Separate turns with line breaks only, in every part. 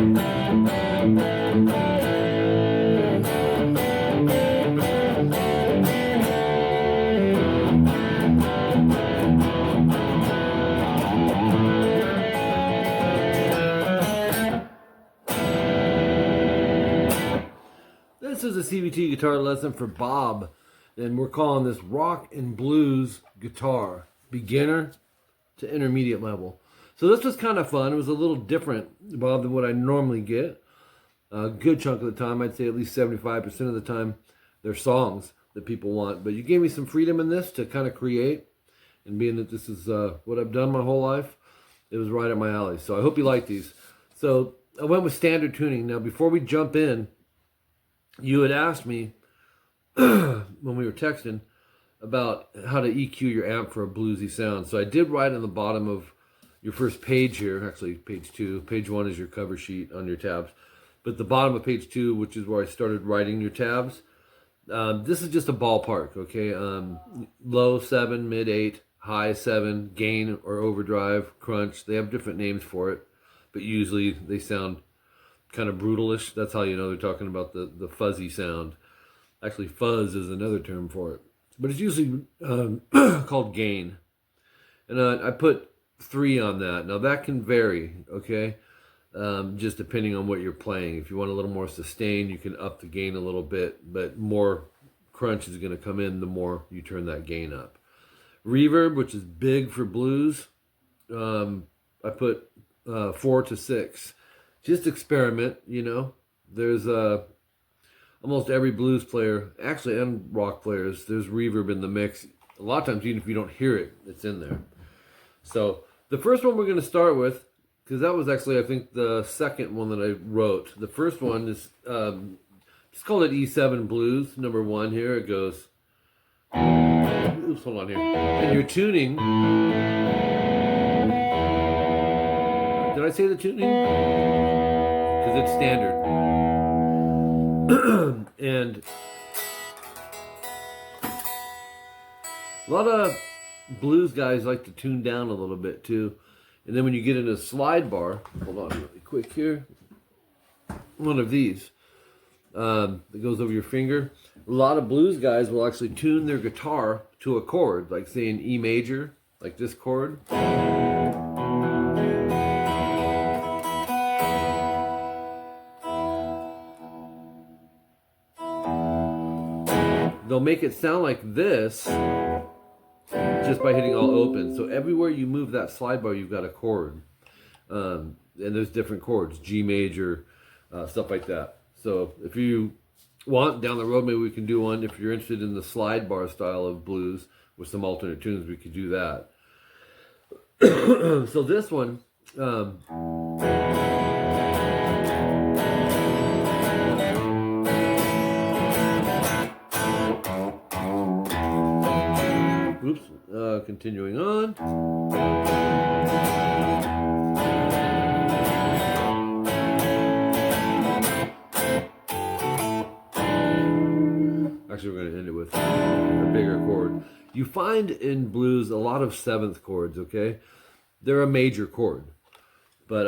This is a CBT guitar lesson for Bob, and we're calling this rock and blues guitar, beginner to intermediate level. So this was kind of fun. It was a little different, Bob, than what I normally get. A good chunk of the time, I'd say at least 75% of the time, they're songs that people want. But you gave me some freedom in this to kind of create, and being that this is what I've done my whole life, it was right up my alley. So I hope you like these. So I went with standard tuning. Now, before we jump in, you had asked me when we were texting about how to EQ your amp for a bluesy sound. So I did write on the bottom of your first page here, actually page 2. Page 1 is your cover sheet on your tabs. But the bottom of page 2, which is where I started writing your tabs, this is just a ballpark, okay? Low 7, mid 8, high 7, gain or overdrive, crunch. They have different names for it, but usually they sound kind of brutalish. That's how you know they're talking about the fuzzy sound. Actually, fuzz is another term for it, but it's usually called gain. And I put 3 on that. Now that can vary, okay? Just depending on what you're playing. If you want a little more sustain, you can up the gain a little bit, but more crunch is going to come in the more you turn that gain up. Reverb, which is big for blues, I put 4 to 6. Just experiment, you know. There's almost every blues player, actually, and rock players, there's reverb in the mix. A lot of times, even if you don't hear it, it's in there. So the first one we're going to start with, because that was actually, I think, the second one that I wrote. The first one is, just call it E7 Blues, number 1 here. It goes, oops, hold on here. And your tuning, did I say the tuning? Because it's standard. And a lot of blues guys like to tune down a little bit too. And then when you get into slide bar, hold on really quick here, one of these that goes over your finger. A lot of blues guys will actually tune their guitar to a chord, like say an E major, like this chord. They'll make it sound like this just by hitting all open. So everywhere you move that slide bar, you've got a chord. And there's different chords, G major, stuff like that. So if you want, down the road, maybe we can do one. If you're interested in the slide bar style of blues with some alternate tunes, we could do that. So this one, continuing on. Actually, we're going to end it with a bigger chord. You find in blues a lot of 7th chords, okay? They're a major chord, but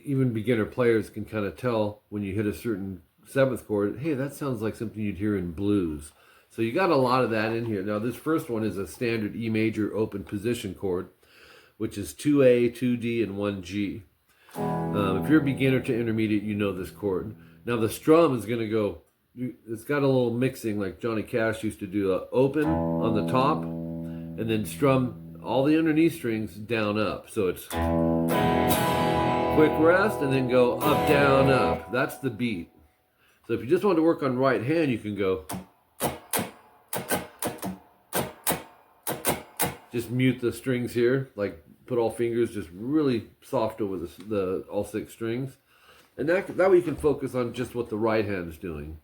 even beginner players can kind of tell when you hit a certain 7th chord, hey, that sounds like something you'd hear in blues. So you got a lot of that in here. Now this first one is a standard E major open position chord, which is 2A, 2D, and 1G. If you're a beginner to intermediate, you know this chord. Now the strum is going to go, it's got a little mixing like Johnny Cash used to do, open on the top, and then strum all the underneath strings down up. So it's quick rest, and then go up, down, up. That's the beat. So if you just want to work on right hand, you can go, just mute the strings here, like put all fingers just really soft over the all 6 strings. And that way you can focus on just what the right hand is doing.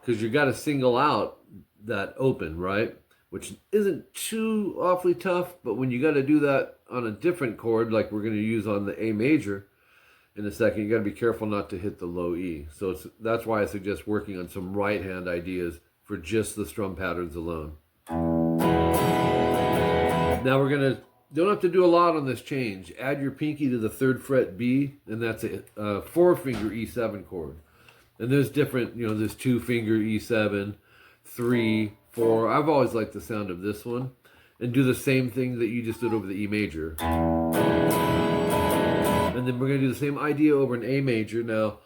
Because you got to single out that open, right? Which isn't too awfully tough, but when you got to do that on a different chord, like we're going to use on the A major in a second, you got to be careful not to hit the low E. So that's why I suggest working on some right hand ideas for just the strum patterns alone. Now we're going to Don't have to do a lot on this change. Add your pinky to the 3rd fret B, and that's a 4-finger E7 chord. And there's different, there's 2-finger E7, 3, 4. I've always liked the sound of this one. And do the same thing that you just did over the E major. And then we're going to do the same idea over an A major. Now,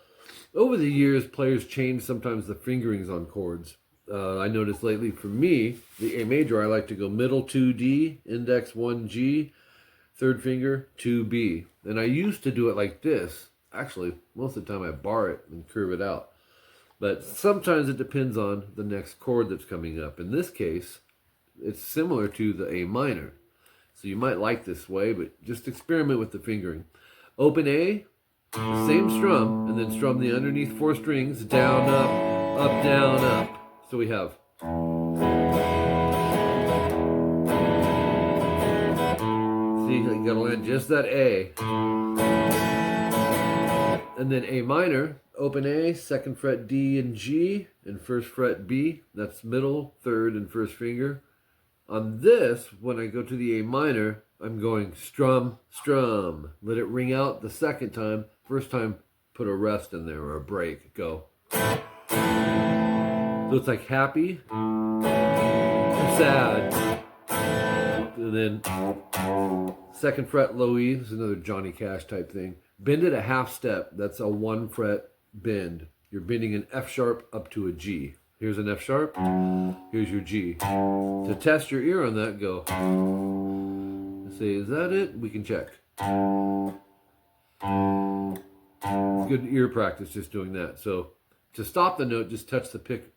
over the years, players change sometimes the fingerings on chords. I noticed lately for me, the A major, I like to go middle 2D, index 1G, 3rd finger 2B. And I used to do it like this. Actually, most of the time I bar it and curve it out. But sometimes it depends on the next chord that's coming up. In this case, it's similar to the A minor. So you might like this way, but just experiment with the fingering. Open A, the same strum, and then strum the underneath 4 strings, down, up, down, up. So we have. See, you gotta land just that A. And then A minor, open A, 2nd fret D and G, and 1st fret B. That's middle, 3rd, and 1st finger. On this, when I go to the A minor, I'm going strum, strum. Let it ring out the 2nd time. 1st time, put a rest in there or a break. Go. So it's like happy, sad, and then 2nd fret low E. This is another Johnny Cash type thing. Bend it a half step. That's a 1 fret bend. You're bending an F sharp up to a G. Here's an F sharp. Here's your G. To test your ear on that, go. Say, is that it? We can check. It's good ear practice just doing that. So to stop the note, just touch the pick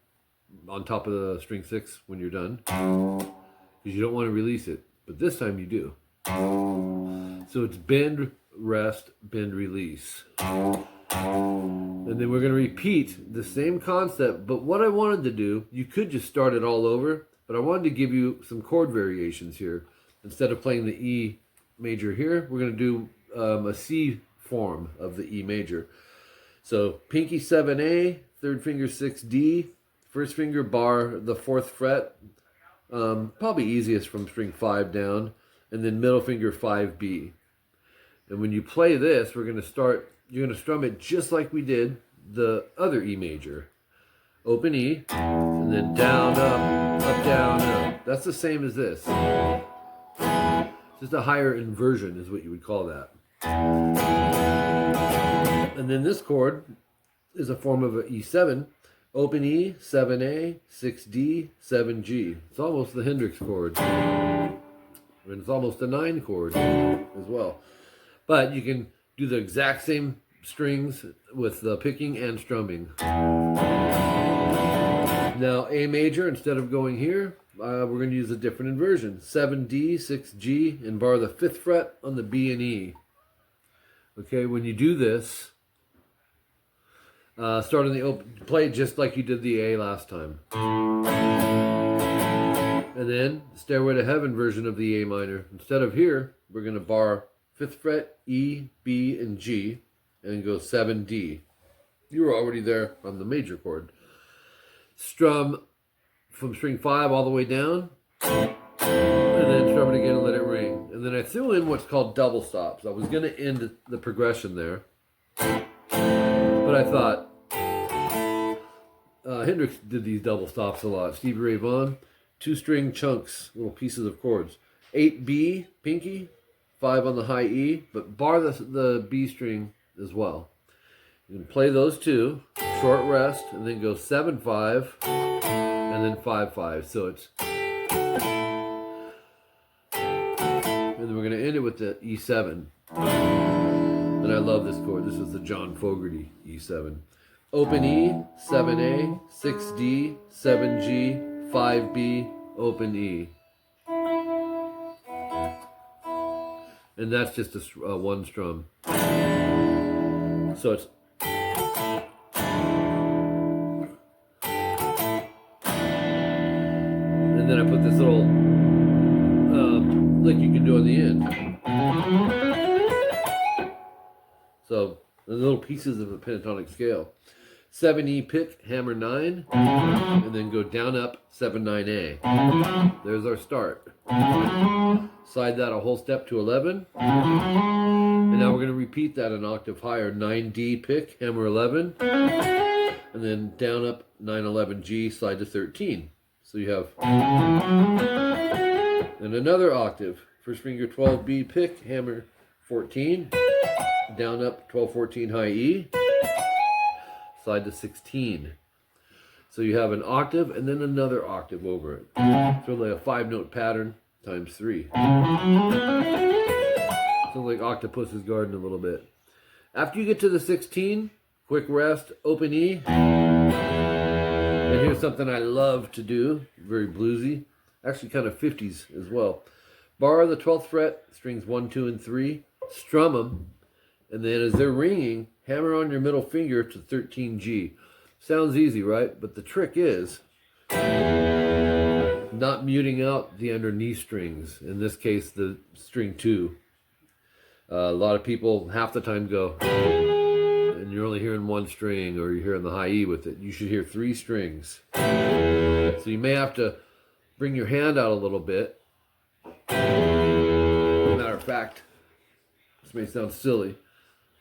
on top of the string 6 when you're done. Because you don't want to release it. But this time you do. So it's bend, rest, bend, release. And then we're going to repeat the same concept, but what I wanted to do, you could just start it all over, but I wanted to give you some chord variations here. Instead of playing the E major here, we're going to do a C form of the E major. So pinky 7A, 3rd finger 6D, 1st finger bar the 4th fret, probably easiest from string 5 down, and then middle finger 5B. And when you play this, you're going to strum it just like we did the other E major. Open E, and then down, up, down, up. That's the same as this. Just a higher inversion is what you would call that. And then this chord is a form of an E7. Open E, 7A, 6D, 7G. It's almost the Hendrix chord. And it's almost a 9 chord as well. But you can do the exact same strings with the picking and strumming. Now A major, instead of going here, we're going to use a different inversion. 7D, 6G, and bar the 5th fret on the B and E. Okay, when you do this, start on the open, play it just like you did the A last time. And then Stairway to Heaven version of the A minor. Instead of here, we're going to bar 5th fret, E, B, and G, and go 7D. You were already there on the major chord. Strum from string 5 all the way down, and then strum it again and let it ring. And then I threw in what's called double stops. I was going to end the progression there, but I thought Hendrix did these double stops a lot. Stevie Ray Vaughan, 2-string chunks, little pieces of chords. 8B, pinky, 5 on the high E, but bar the B string as well. You can play those two, short rest, and then go 7-5, and then 5-5. So it's, and then we're going to end it with the E7. And I love this chord. This is the John Fogerty E7. Open E, 7A, 6D, 7G, 5B, open E. And that's just a 1 strum. So it's, and then I put this little lick you can do on the end. So the little pieces of a pentatonic scale. 7E pick, hammer 9, and then go down up 7 9A. There's our start. Slide that a whole step to 11. And now we're going to repeat that an octave higher. 9D pick, hammer 11, and then down up 9 11G, slide to 13. So you have and another octave. First finger 12B pick, hammer 14, down up 12 14 high E, slide to 16. So you have an octave and then another octave over it. So like a 5-note pattern times 3. Sounds like Octopus's Garden a little bit. After you get to the 16, quick rest, open E. And here's something I love to do, very bluesy, actually kind of 50s as well. Bar the 12th fret, strings 1, 2, and 3, strum them, and then as they're ringing, hammer on your middle finger to 13G. Sounds easy, right? But the trick is not muting out the underneath strings, in this case the string 2. A lot of people half the time go, and you're only hearing one string, or you're hearing the high E with it. You should hear 3 strings. So you may have to bring your hand out a little bit. Matter of fact, this may sound silly.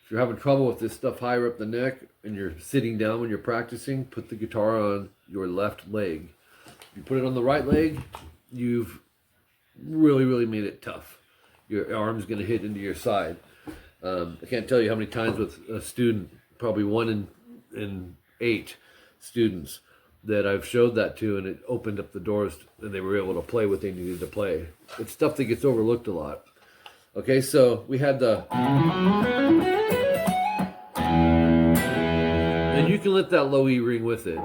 If you're having trouble with this stuff higher up the neck and you're sitting down when you're practicing, put the guitar on your left leg. If you put it on the right leg, you've really made it tough. Your arm's going to hit into your side. I can't tell you how many times with a student, probably 1 in 8 students, that I've showed that to, and it opened up the doors and they were able to play what they needed to play. It's stuff that gets overlooked a lot. Okay, so we had the... And you can let that low E ring with it.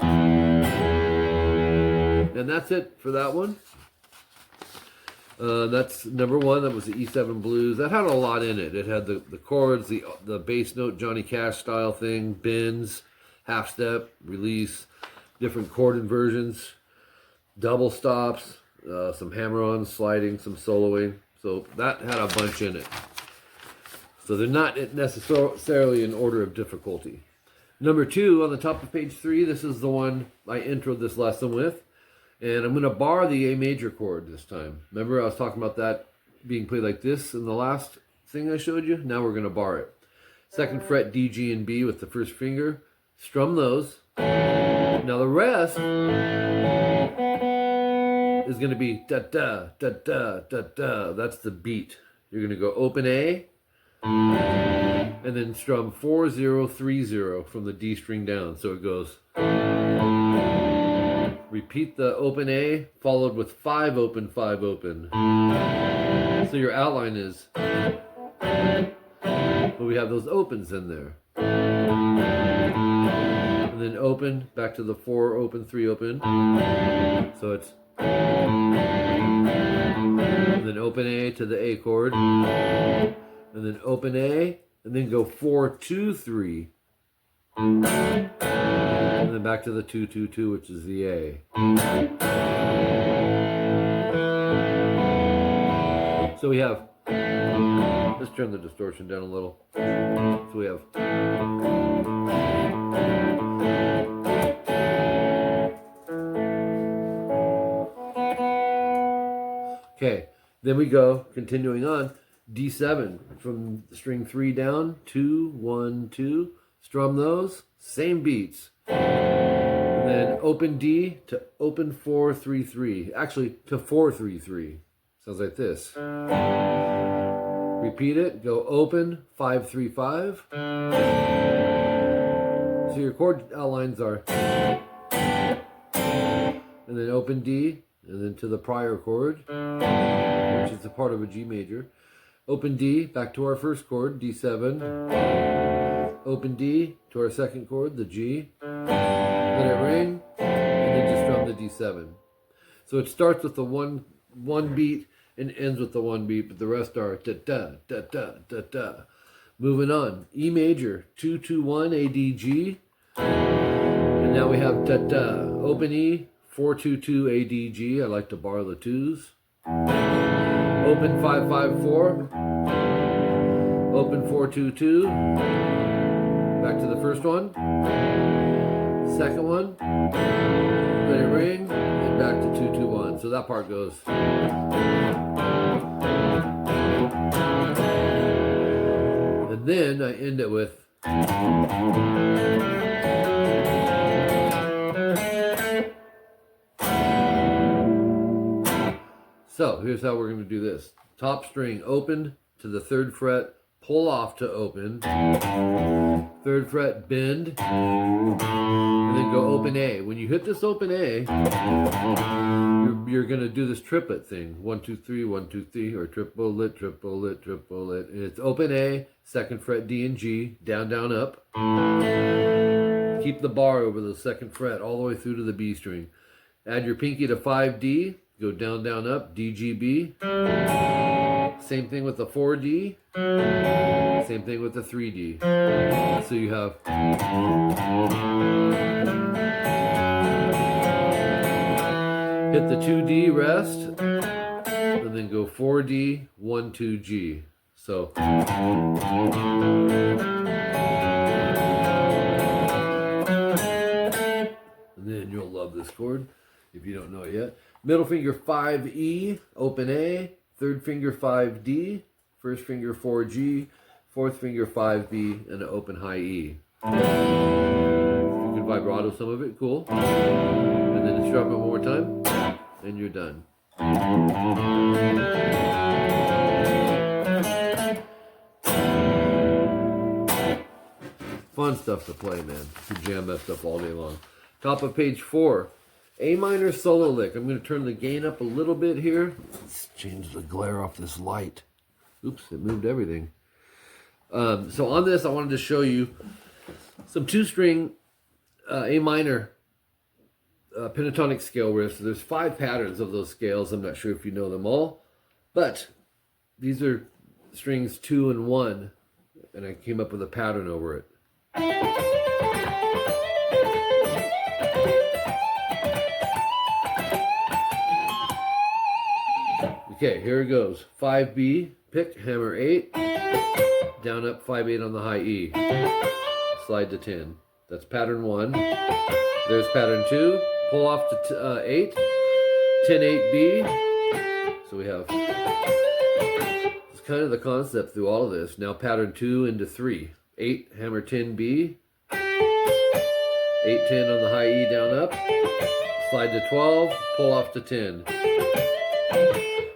And that's it for that one. That's number 1. That was the E7 blues. That had a lot in it. It had the chords, the bass note, Johnny Cash style thing, bends, half step, release, different chord inversions, double stops, some hammer-on, sliding, some soloing. So that had a bunch in it. So they're not necessarily in order of difficulty. Number 2 on the top of page 3, this is the one I introed this lesson with. And I'm going to bar the A major chord this time. Remember I was talking about that being played like this in the last thing I showed you? Now we're going to bar it. 2nd fret D, G, and B with the first finger. Strum those. Now the rest is going to be da-da, da-da, da-da. That's the beat. You're going to go open A, and then strum 4-0-3-0 from the D string down. So it goes... Repeat the open A, followed with 5 open, 5 open. So your outline is... But we have those opens in there. And then open, back to the 4 open, 3 open. So it's... And then open A to the A chord. And then open A, and then go 4, 2, 3. And then back to the 2, 2, 2, which is the A. So we have... Let's turn the distortion down a little. So we have... Okay, then we go, continuing on, D7, from string 3 down, 2, 1, 2, strum those, same beats. And then open D to open 4, 3, 3, actually to 4, 3, 3. Sounds like this. Repeat it, go open, 5, 3, 5. So your chord outlines are, and then open D, and then to the prior chord, which is a part of a G major. Open D, back to our first chord, D7. Open D to our second chord, the G. Let it ring, and then just strum the D7. So it starts with the one beat and ends with the one beat, but the rest are da-da, da-da, da-da. Moving on, E major, 2, 2, 1, A, D, G. And now we have da-da. Open E, 4, 2, 2, A, D, G. I like to bar the 2s. Open 5, 5, 4. Open 4, 2, 2. Back to the first one. Second one, let it ring, and back to 2, 2, 1. So that part goes. And then I end it with. So here's how we're going to do this. Top string open to the 3rd fret, pull off to open, 3rd fret bend, and then go open A. When you hit this open A, you're going to do this triplet thing. 1, 2, 3, 1, 2, 3, or triplet, triplet, triplet. And it's open A, 2nd fret D and G, down, down, up. Keep the bar over the 2nd fret all the way through to the B string. Add your pinky to 5D, go down, down, up, D, G, B. Same thing with the 4D. Same thing with the 3D. So you have. Hit the 2D rest, and then go 4D, 1, 2, G. So. And then you'll love this chord if you don't know it yet. Middle finger 5E, open A, 3rd finger 5D, 1st finger 4G, 4th finger 5B, and an open high E. You can vibrato some of it, cool. And then strum it one more time, and you're done. Fun stuff to play, man. You can jam that stuff all day long. Top of page 4. A minor solo lick. I'm going to turn the gain up a little bit here. Let's change the glare off this light. Oops, it moved everything. So on this, I wanted to show you some 2-string A minor pentatonic scale riffs. There's 5 patterns of those scales. I'm not sure if you know them all, but these are strings 2 and 1, and I came up with a pattern over it. Okay, here it goes. 5B, pick, hammer 8, down, up, 5, 8 on the high E. Slide to 10. That's pattern 1. There's pattern 2. Pull off to 8, 10, 8B. So we have, it's kind of the concept through all of this. Now pattern 2 into 3. 8, hammer 10B. 8, 10 on the high E, down, up. Slide to 12, pull off to 10.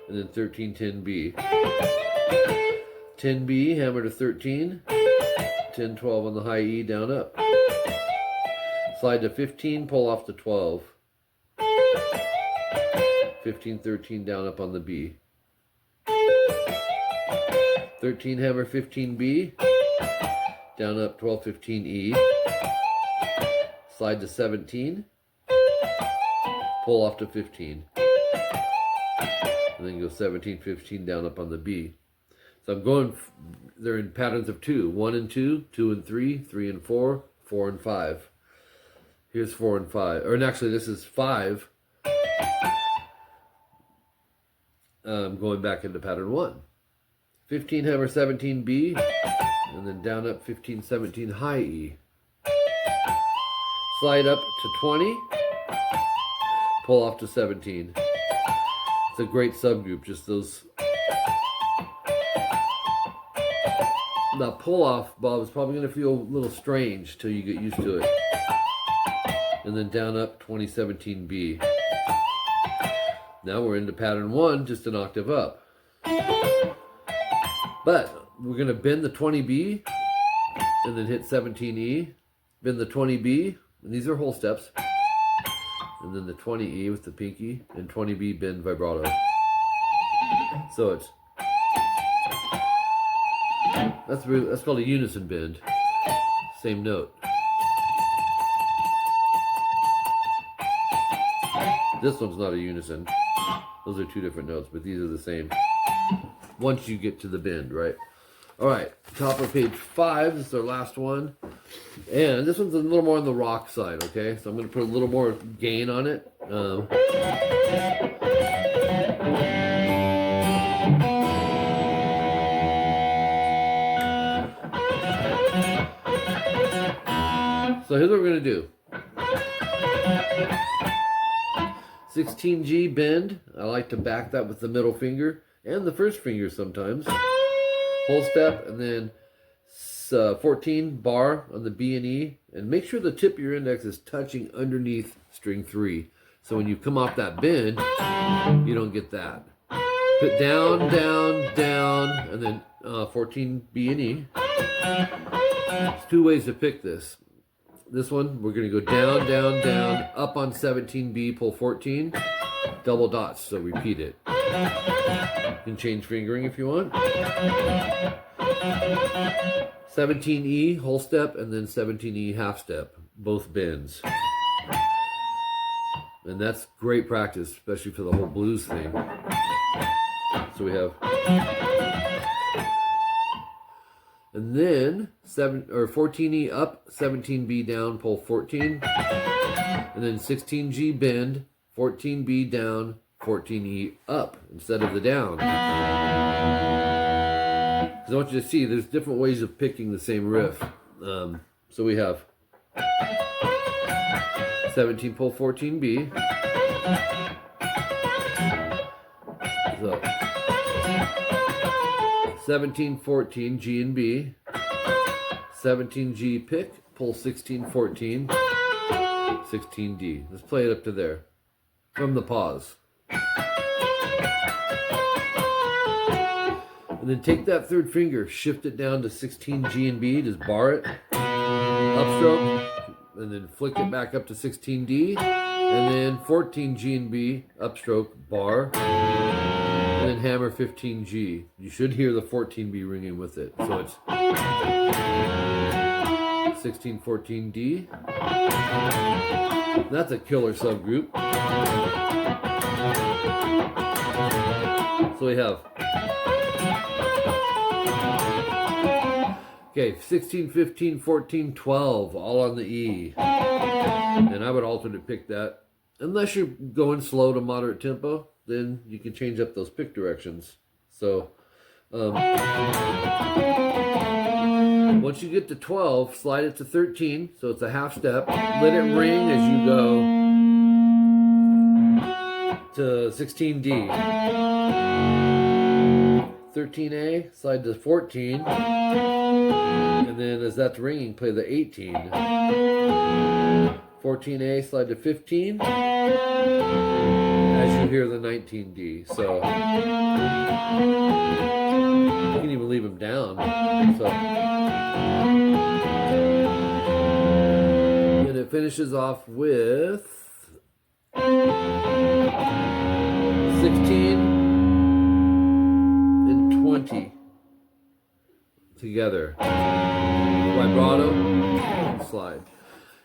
And then 13, 10B. 10B, hammer to 13. 10, 12 on the high E, down, up. Slide to 15, pull off to 12. 15, 13, down, up on the B. 13, hammer 15B. Down, up, 12, 15, E. Slide to 17. Pull off to 15. And then go 17, 15, down, up on the B. So I'm going, they're in patterns of 2. 1 and 2, 2 and 3, 3 and 4, 4 and 5. Here's 4 and 5. Or actually, this is 5. Going back into pattern 1. 15, hammer 17B. And then down, up, 15, 17, high E. Slide up to 20. Pull off to 17. It's a great subgroup, just those. Now pull off, Bob, is probably going to feel a little strange till you get used to it. And then down, up, 2017B. Now we're into pattern 1, just an octave up. But we're going to bend the 20B and then hit 17E. Bend the 20B, and these are whole steps. And then the 20E with the pinky, and 20B bend vibrato. So it's, that's called a unison bend. Same note. This one's not a unison. Those are 2 different notes, but these are the same. Once you get to the bend, right? All right, top of page 5. This is our last one. And this one's a little more on the rock side, okay? So I'm going to put a little more gain on it. So here's what we're going to do. 16G bend. I like to back that with the middle finger and the first finger sometimes. Whole step, and then 14 bar on the B and E, and make sure the tip of your index is touching underneath string 3. So when you come off that bend, you don't get that. Put down, down, down, and then 14 B and E. There's 2 ways to pick this. This one, we're going to go down, down, down, up on 17B, pull 14, double dots, so repeat it. You can change fingering if you want. 17E, whole step, and then 17E, half step, both bends. And that's great practice, especially for the whole blues thing. So we have... And then 14E up, 17B down, pull 14. And then 16G bend, 14B down, 14E up instead of the down. Because I want you to see there's different ways of picking the same riff. So we have 17 pull 14B. So 17, 14, G and B, 17G pick, pull 16, 14, 16D. Let's play it up to there, from the pause. And then take that third finger, shift it down to 16 G and B, just bar it, upstroke, and then flick it back up to 16D, and then 14 G and B, upstroke, bar, and then hammer 15G. You should hear the 14B ringing with it. So it's 16, 14D. That's a killer subgroup. So we have, okay, 16, 15, 14, 12, all on the E. And I would alternate pick that. Unless you're going slow to moderate tempo, then you can change up those pick directions. So, once you get to 12, slide it to 13, so it's a half step. Let it ring as you go to 16D. 13A, slide to 14, and then as that's ringing, play the 18. 14A, slide to 15, as you hear the 19D. So you can even leave them down. So and it finishes off with 16 and 20 together. Vibrato and slide.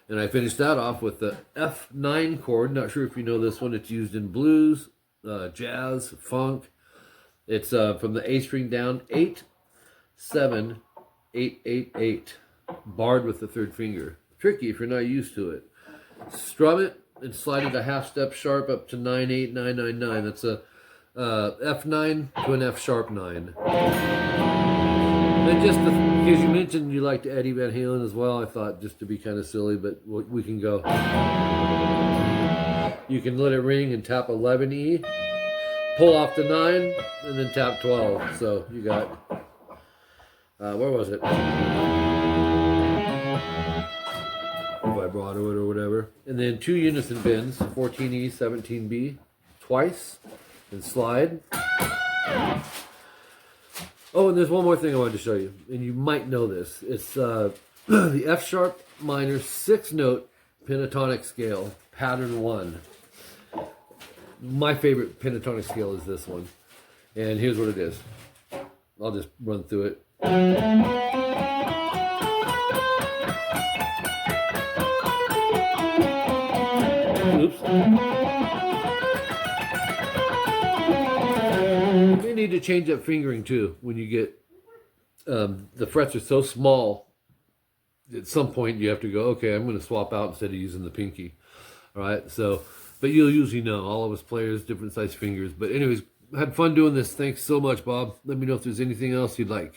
And I finished that off with the F9 chord. Not sure if you know this one. It's used in blues, jazz, funk. It's from the A string down, 8, 7, 8, 8, 8. Barred with the third finger. Tricky if you're not used to it. Strum it and slide it a half step sharp up to 9, 8, 9, 9, 9. That's a F9 to an F sharp 9. And just because you mentioned you liked Eddie Van Halen as well, I thought just to be kind of silly, but we can go. You can let it ring and tap 11E, pull off the 9, and then tap 12. So you got, where was it? Vibrato it or whatever. And then 2 unison bends, 14E, 17B, twice, and slide. Oh, and there's one more thing I wanted to show you, and you might know this. It's the F sharp minor 6-note pentatonic scale, pattern 1. My favorite pentatonic scale is this one, and here's what it is. I'll just run through it. Oops. You may need to change up fingering too when you get the frets are so small. At some point you have to go, okay, I'm going to swap out instead of using the pinky. All right, so, but you'll usually know. All of us players, different size fingers. But anyways, I had fun doing this. Thanks so much, Bob. Let me know if there's anything else you'd like.